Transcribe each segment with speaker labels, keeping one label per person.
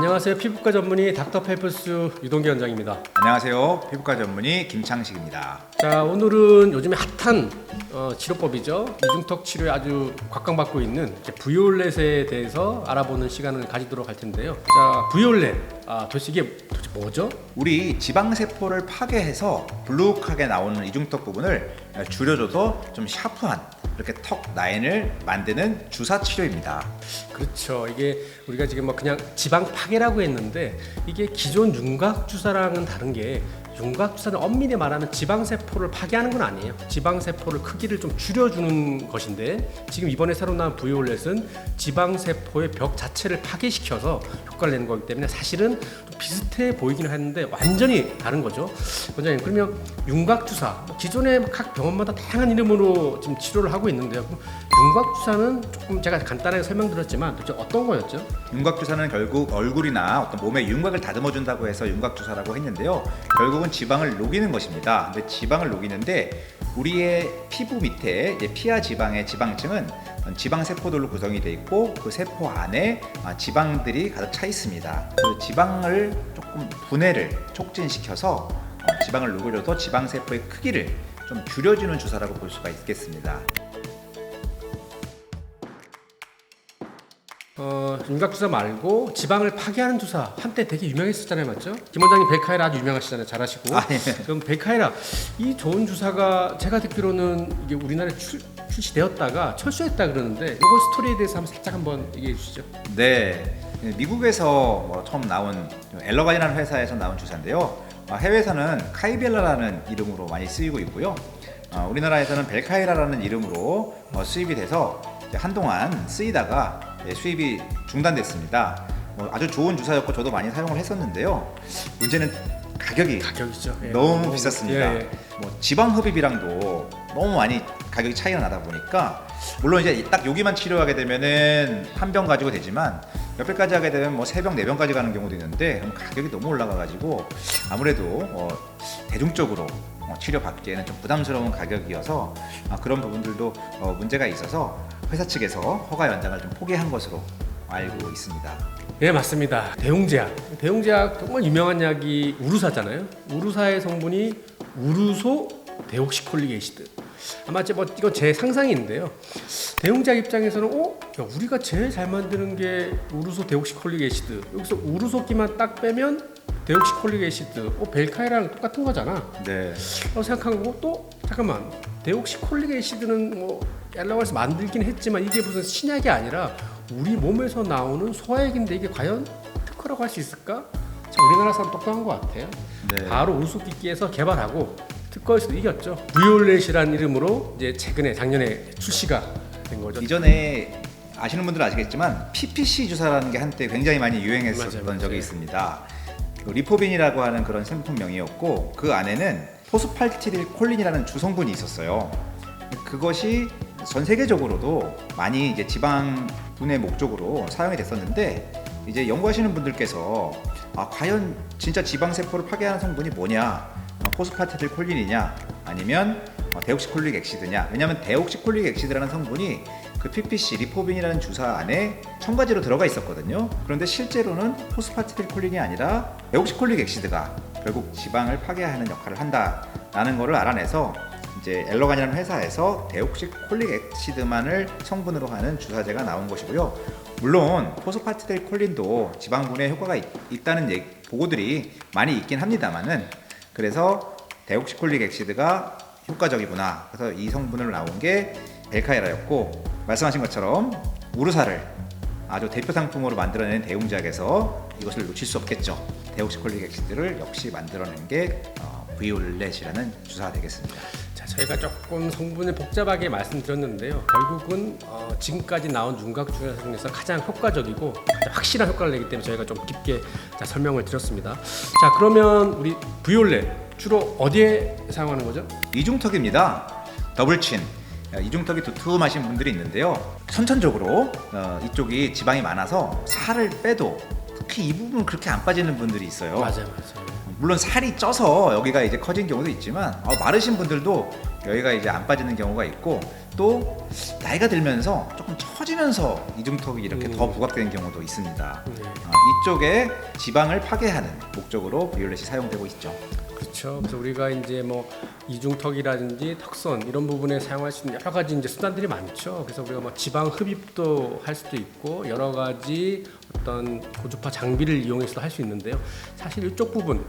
Speaker 1: 안녕하세요. 피부과 전문의 닥터펠프스 유동기 원장입니다.
Speaker 2: 안녕하세요. 피부과 전문의 김창식입니다.
Speaker 1: 자, 오늘은 요즘에 핫한 치료법이죠. 이중턱 치료에 아주 곽광받고 있는 브이올렛에 대해서 알아보는 시간을 가지도록 할 텐데요. 자, 브이올렛. 도대체 이게 뭐죠?
Speaker 2: 우리 지방세포를 파괴해서 불룩하게 나오는 이중턱 부분을 줄여줘서 좀 샤프한 이렇게 턱 라인을 만드는 주사 치료입니다.
Speaker 1: 그렇죠. 이게 우리가 지금 그냥 지방 파괴라고 했는데 이게 기존 윤곽 주사랑은 다른 게 윤곽 주사는 엄밀히 말하면 지방 세포를 파괴하는 건 아니에요. 지방 세포를 크기를 좀 줄여주는 것인데 지금 이번에 새로 나온 브이올렛은 지방 세포의 벽 자체를 파괴시켜서 효과를 내는 거기 때문에 사실은 좀 비슷해 보이긴 하는데 완전히 다른 거죠. 원장님, 그러면 윤곽 주사 기존에 각 병원마다 다양한 이름으로 지금 치료를 하고 있는데요. 그럼 윤곽 주사는 조금 제가 간단하게 설명드렸지만 도대체 어떤 거였죠?
Speaker 2: 윤곽 주사는 결국 얼굴이나 어떤 몸의 윤곽을 다듬어 준다고 해서 윤곽 주사라고 했는데요. 결국은 지방을 녹이는 것입니다. 근데 지방을 녹이는데 우리의 피부 밑에 피하 지방의 지방층은 지방 세포들로 구성이 되어 있고 그 세포 안에 지방들이 가득 차 있습니다. 그 지방을 조금 분해를 촉진시켜서 지방을 녹여줘서 지방 세포의 크기를 좀 줄여주는 주사라고 볼 수가 있겠습니다.
Speaker 1: 윤곽 주사 말고 지방을 파괴하는 주사 한때 되게 유명했었잖아요, 맞죠? 김 원장님 벨카이라 아주 유명하시잖아요, 잘하시고.
Speaker 2: 예.
Speaker 1: 그럼 벨카이라 이 좋은 주사가 제가 듣기로는 이게 우리나라에 출시되었다가 철수했다 그러는데 이거 스토리에 대해서 한번 얘기해 주시죠.
Speaker 2: 네, 미국에서 처음 나온 엘러간이라는 회사에서 나온 주사인데요. 해외에서는 카이벨라라는 이름으로 많이 쓰이고 있고요. 우리나라에서는 벨카이라라는 이름으로 수입이 돼서 한동안 쓰이다가 수입이 중단됐습니다. 아주 좋은 주사였고 저도 많이 사용을 했었는데요. 문제는 가격이죠. 너무 비쌌습니다. 지방 흡입이랑도 너무 많이 가격이 차이가 나다 보니까 물론 이제 딱 여기만 치료하게 되면은 한 병 가지고 되지만 몇 배까지 하게 되면 3병, 4병까지 가는 경우도 있는데 그럼 가격이 너무 올라가가지고 아무래도 대중적으로 치료받기에는 좀 부담스러운 가격이어서 그런 부분들도 문제가 있어서 회사 측에서 허가 연장을 좀 포기한 것으로 알고 있습니다.
Speaker 1: 네, 맞습니다. 대웅제약 정말 유명한 약이 우루사잖아요. 우루사의 성분이 우루소 데옥시콜릭 애시드. 아마 이건 제 상상인데요. 대웅제약 입장에서는 야, 우리가 제일 잘 만드는 게 우루소 데옥시콜릭 애시드. 여기서 우루소끼만 딱 빼면 데옥시콜릭 애시드. 벨카이랑 똑같은 거잖아.
Speaker 2: 네.
Speaker 1: 라고 생각한 거고 또 잠깐만. 데옥시콜릭 애시드는 엘러간에서 만들긴 했지만 이게 무슨 신약이 아니라 우리 몸에서 나오는 소화액인데 이게 과연 특허라고 할 수 있을까? 참 우리나라 사람 똑똑한 것 같아요.
Speaker 2: 네.
Speaker 1: 바로 우수기기에서 개발하고 특허에서도 이겼죠. 브이올렛이라는 이름으로 이제 작년에 출시가 된 거죠.
Speaker 2: 이전에 아시는 분들은 아시겠지만 PPC 주사라는 게 한때 굉장히 많이 유행했었던
Speaker 1: 맞아요.
Speaker 2: 적이 있습니다. 리포빈이라고 하는 그런 상품명이었고 그 안에는 포스팔티딜 콜린이라는 주성분이 있었어요. 그것이 전 세계적으로도 많이 이제 지방 분해 목적으로 사용이 됐었는데 이제 연구하시는 분들께서 과연 진짜 지방 세포를 파괴하는 성분이 뭐냐, 포스파티딜 콜린이냐 아니면 데옥시콜릭 액시드냐. 왜냐하면 데옥시콜릭 액시드라는 성분이 그 PPC 리포빈이라는 주사 안에 첨가제로 들어가 있었거든요. 그런데 실제로는 포스파티딜 콜린이 아니라 데옥시콜릭 액시드가 결국 지방을 파괴하는 역할을 한다라는 것을 알아내서 이제 엘러간이라는 회사에서 데옥시콜릭 액시드만을 성분으로 하는 주사제가 나온 것이고요. 물론 포스파티딜 콜린도 지방 분해 효과가 있다는 보고들이 많이 있긴 합니다만은 그래서 데옥시콜릭 액시드가 효과적이구나. 그래서 이 성분으로 나온 게 벨카이라였고 말씀하신 것처럼 우루사를 아주 대표 상품으로 만들어낸 대웅제약에서 이것을 놓칠 수 없겠죠. 데옥시콜릭 액시드를 역시 만들어낸 게 브이올렛이라는 주사가 되겠습니다.
Speaker 1: 자, 저희가 조금 성분을 복잡하게 말씀드렸는데요. 결국은 지금까지 나온 윤곽 주사 중에서 가장 효과적이고 가장 확실한 효과를 내기 때문에 저희가 좀 깊게 설명을 드렸습니다. 자, 그러면 우리 브이올렛 주로 어디에 사용하는 거죠?
Speaker 2: 이중턱입니다. 더블친. 이중턱이 두툼하신 분들이 있는데요. 선천적으로 이쪽이 지방이 많아서 살을 빼도 특히 이 부분은 그렇게 안 빠지는 분들이 있어요.
Speaker 1: 맞아요.
Speaker 2: 물론 살이 쪄서 여기가 이제 커진 경우도 있지만 마르신 분들도 여기가 이제 안 빠지는 경우가 있고, 또 나이가 들면서 조금 처지면서 이중턱이 이렇게 더 부각되는 경우도 있습니다. 이쪽에 지방을 파괴하는 목적으로 비올렛이 사용되고 있죠.
Speaker 1: 그렇죠. 그래서 우리가 이제 뭐 이중턱이라든지 턱선 이런 부분에 사용할 수 있는 여러 가지 이제 수단들이 많죠. 그래서 우리가 뭐 지방 흡입도 할 수도 있고 여러 가지 어떤 고주파 장비를 이용해서도 할 수 있는데요. 사실 이쪽 부분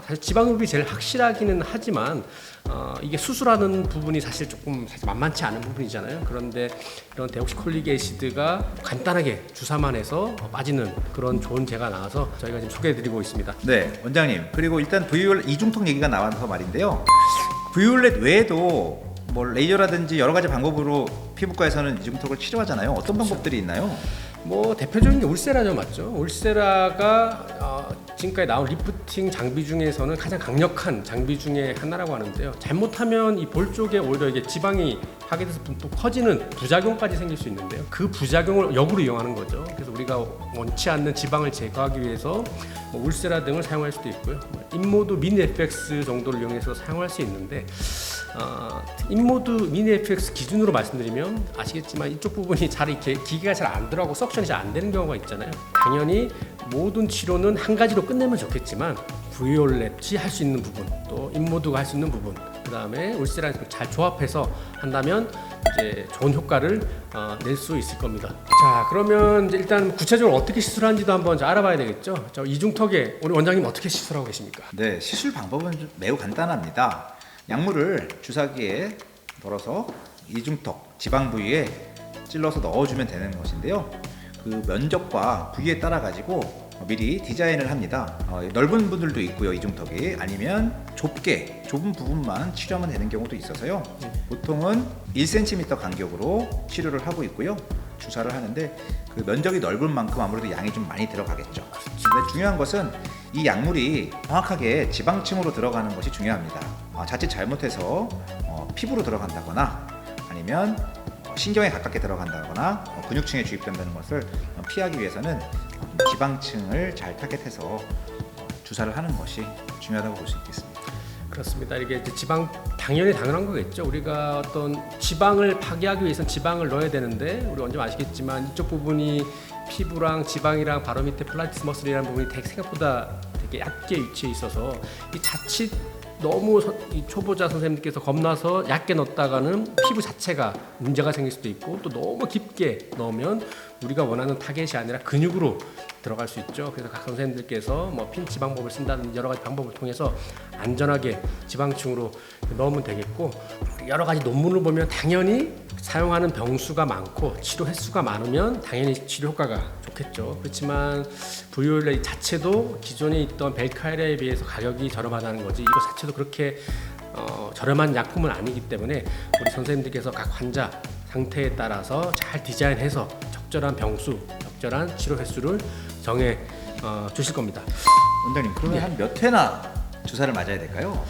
Speaker 1: 사실 지방 흡입이 제일 확실하기는 하지만 이게 수술하는 부분이 사실 만만치 않은 부분이잖아요. 그런데 이런 데옥시콜릭 애시드가 간단하게 주사만 해서 빠지는 그런 좋은 제가 나와서 저희가 지금 소개해드리고 있습니다.
Speaker 2: 네, 원장님. 그리고 일단 비올렛 이중턱 얘기가 나와서 말인데요. 비올렛 외에도 뭐 레이저라든지 여러 가지 방법으로 피부과에서는 이중턱을 치료하잖아요. 어떤 방법들이 있나요?
Speaker 1: 뭐 대표적인 게 울세라죠, 맞죠? 울세라가 지금까지 나온 리프팅 장비 중에서는 가장 강력한 장비 중에 하나라고 하는데요. 잘못하면 이 볼 쪽에 오히려 이게 지방이 파괴돼서 또 커지는 부작용까지 생길 수 있는데요. 그 부작용을 역으로 이용하는 거죠. 그래서 우리가 원치 않는 지방을 제거하기 위해서 뭐 울세라 등을 사용할 수도 있고요. 인모드 미니 FX 정도를 이용해서 사용할 수 있는데 인모드 미니 FX 기준으로 말씀드리면 아시겠지만 이쪽 부분이 잘 이렇게 기계가 잘 안 들어가고 석션이 잘 안 되는 경우가 있잖아요. 당연히 모든 치료는 한 가지로 끝내면 좋겠지만 비올렛이 할 수 있는 부분, 또 인모드가 할 수 있는 부분, 그 다음에 울세라를 잘 조합해서 한다면 이제 좋은 효과를 낼 수 있을 겁니다. 자, 그러면 이제 일단 구체적으로 어떻게 시술하는지도 한번 알아봐야 되겠죠. 저 이중턱에 우리 원장님 어떻게 시술하고 계십니까?
Speaker 2: 네, 시술 방법은 매우 간단합니다. 약물을 주사기에 넣어서 이중턱 지방 부위에 찔러서 넣어주면 되는 것인데요. 그 면적과 부위에 따라 가지고 미리 디자인을 합니다. 넓은 분들도 있고요, 이중턱이. 아니면 좁은 부분만 치료하면 되는 경우도 있어서요. 보통은 1cm 간격으로 치료를 하고 있고요. 주사를 하는데 그 면적이 넓은 만큼 아무래도 양이 좀 많이 들어가겠죠. 근데 중요한 것은 이 약물이 정확하게 지방층으로 들어가는 것이 중요합니다. 자칫 잘못해서 피부로 들어간다거나 아니면 신경에 가깝게 들어간다거나 근육층에 주입된다는 것을 피하기 위해서는 지방층을 잘 타겟해서 주사를 하는 것이 중요하다고 볼 수 있겠습니다.
Speaker 1: 그렇습니다. 이게 이제 지방 당연히 당연한 거겠죠. 우리가 어떤 지방을 파괴하기 위해서는 지방을 넣어야 되는데 우리 먼저 아시겠지만 이쪽 부분이 피부랑 지방이랑 바로 밑에 플라티스 머슬이라는 부분이 생각보다 되게 얕게 위치해 있어서 이 자칫 너무 이 초보자 선생님께서 겁나서 얕게 넣었다가는 피부 자체가 문제가 생길 수도 있고 또 너무 깊게 넣으면 우리가 원하는 타겟이 아니라 근육으로 들어갈 수 있죠. 그래서 각 선생님들께서 뭐 핀치 방법을 쓴다든지 여러 가지 방법을 통해서 안전하게 지방층으로 넣으면 되겠고, 여러 가지 논문을 보면 당연히 사용하는 병수가 많고 치료 횟수가 많으면 당연히 치료 효과가 좋겠죠. 그렇지만 비올렛 자체도 기존에 있던 벨카이라에 비해서 가격이 저렴하다는 거지 이거 자체도 그렇게 저렴한 약품은 아니기 때문에 우리 선생님들께서 각 환자 상태에 따라서 잘 디자인해서 적절한 병수, 적절한 치료 횟수를 정해 주실 겁니다.
Speaker 2: 원장님, 그러면 한 몇 회나 주사를 맞아야 될까요?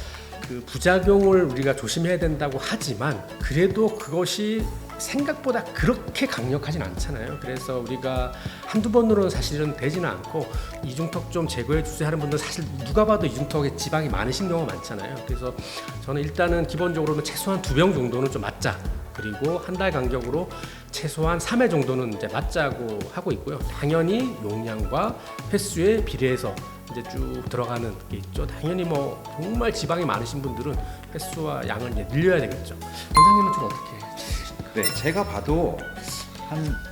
Speaker 1: 그 부작용을 우리가 조심해야 된다고 하지만 그래도 그것이 생각보다 그렇게 강력하진 않잖아요. 그래서 우리가 한두 번으로는 사실은 되지는 않고 이중턱 좀 제거해 주세요 하는 분들 사실 누가 봐도 이중턱에 지방이 많으신 경우가 많잖아요. 그래서 저는 일단은 기본적으로는 최소한 2병 정도는 좀 맞자, 그리고 한 달 간격으로 최소한 3회 정도는 이제 맞자고 하고 있고요. 당연히 용량과 횟수에 비례해서 이제 쭉 들어가는 게 있죠. 당연히 뭐 정말 지방이 많으신 분들은 횟수와 양을 이제 늘려야 되겠죠. 원장님은 좀 어떻게 해주십니까?
Speaker 2: 네, 제가 봐도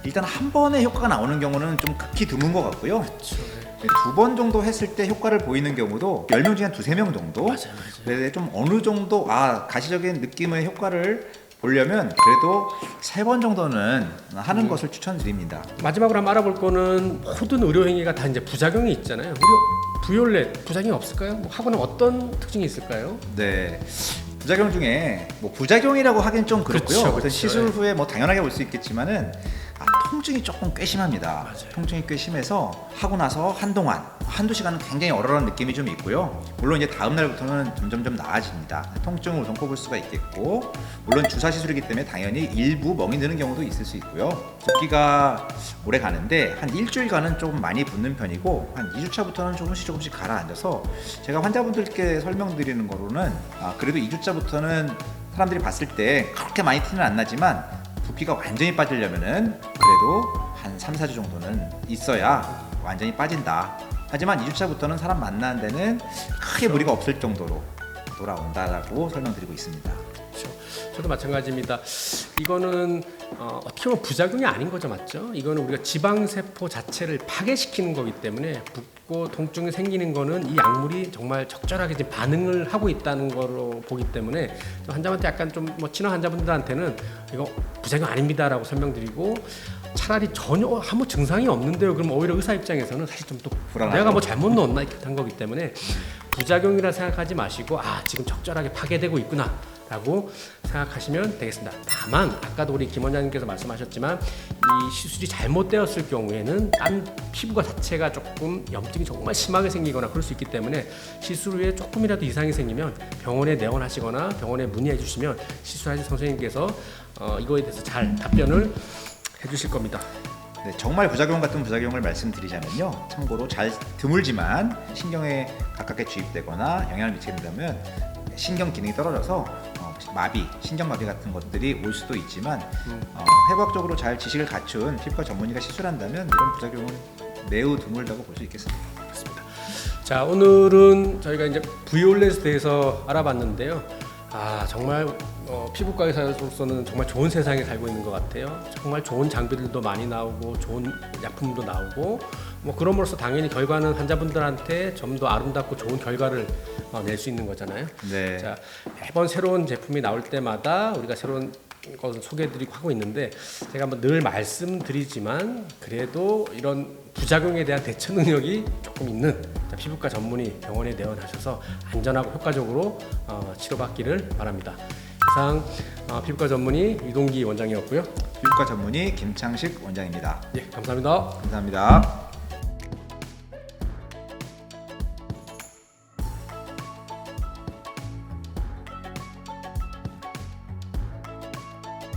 Speaker 2: 일단 한 번에 효과가 나오는 경우는 좀 극히 드문 것 같고요.
Speaker 1: 그렇죠.
Speaker 2: 2번 정도 했을 때 효과를 보이는 경우도 10명 중에 한 2~3명 정도.
Speaker 1: 맞아요.
Speaker 2: 네, 좀 어느 정도 가시적인 느낌의 효과를 보려면 그래도 3번 정도는 하는 것을 추천드립니다.
Speaker 1: 마지막으로 한번 알아볼 거는 모든 의료 행위가 다 이제 부작용이 있잖아요. 비올렛 부작용이 없을까요? 뭐 하고는 어떤 특징이 있을까요?
Speaker 2: 네. 부작용 중에 뭐 부작용이라고 하긴 좀 그렇고요.
Speaker 1: 그렇죠.
Speaker 2: 어떤 시술 후에 뭐 당연하게 볼 수 있겠지만은 통증이 조금 꽤 심합니다.
Speaker 1: 맞아요.
Speaker 2: 통증이 꽤 심해서 하고 나서 한두 시간은 굉장히 얼얼한 느낌이 좀 있고요. 물론 이제 다음 날부터는 점점 나아집니다. 통증을 우선 꼽을 수가 있겠고, 물론 주사 시술이기 때문에 당연히 일부 멍이 드는 경우도 있을 수 있고요. 붓기가 오래 가는데 한 일주일간은 조금 많이 붓는 편이고, 한 2주차부터는 조금씩 가라앉아서 제가 환자분들께 설명드리는 거로는 그래도 2주차부터는 사람들이 봤을 때 그렇게 많이 티는 안 나지만 부피가 완전히 빠지려면은 그래도 한 3, 4주 정도는 있어야 완전히 빠진다. 하지만 2주차부터는 사람 만나는 데는 크게 무리가 없을 정도로 돌아온다라고 설명드리고 있습니다.
Speaker 1: 그렇죠. 저도 마찬가지입니다. 이거는 어떻게 보면 부작용이 아닌 거죠, 맞죠? 이거는 우리가 지방세포 자체를 파괴시키는 거기 때문에 붓고 통증이 생기는 거는 이 약물이 정말 적절하게 지금 반응을 하고 있다는 거로 보기 때문에 환자한테 약간 좀 뭐 친한 환자분들한테는 이거 부작용 아닙니다라고 설명드리고 차라리 전혀 아무 증상이 없는데요. 그럼 오히려 의사 입장에서는 사실 좀 또
Speaker 2: 불안하죠.
Speaker 1: 내가 뭐 잘못 넣었나 이렇게 한 거기 때문에 부작용이라 생각하지 마시고 지금 적절하게 파괴되고 있구나 라고 생각하시면 되겠습니다. 다만 아까도 우리 김 원장님께서 말씀하셨지만 이 시술이 잘못되었을 경우에는 딴 피부가 자체가 조금 염증이 정말 심하게 생기거나 그럴 수 있기 때문에 시술 후에 조금이라도 이상이 생기면 병원에 내원하시거나 병원에 문의해 주시면 시술하신 선생님께서 이거에 대해서 잘 답변을 해주실 겁니다.
Speaker 2: 네, 정말 부작용 같은 부작용을 말씀드리자면요. 참고로 잘 드물지만 신경에 가깝게 주입되거나 영향을 미치게 된다면 신경 기능이 떨어져서 마비, 신경마비 같은 것들이 올 수도 있지만 해부학적으로 잘 지식을 갖춘 피부과 전문의가 시술한다면 이런 부작용은 매우 드물다고 볼 수 있겠습니다.
Speaker 1: 그렇습니다. 자, 오늘은 저희가 이제 비올렛에 대해서 알아봤는데요. 정말 피부과 의사로서는 정말 좋은 세상에 살고 있는 것 같아요. 정말 좋은 장비들도 많이 나오고 좋은 약품도 나오고 뭐 그럼으로써 당연히 결과는 환자분들한테 좀 더 아름답고 좋은 결과를 낼 수 있는 거잖아요.
Speaker 2: 네.
Speaker 1: 자, 매번 새로운 제품이 나올 때마다 우리가 새로운 것을 소개해드리고 하고 있는데 제가 뭐 늘 말씀드리지만 그래도 이런 부작용에 대한 대처 능력이 조금 있는 피부과 전문의 병원에 내원하셔서 안전하고 효과적으로 치료받기를 바랍니다. 이상 피부과 전문의 유동기 원장이었고요.
Speaker 2: 피부과 전문의 김창식 원장입니다.
Speaker 1: 예, 감사합니다.
Speaker 2: 감사합니다.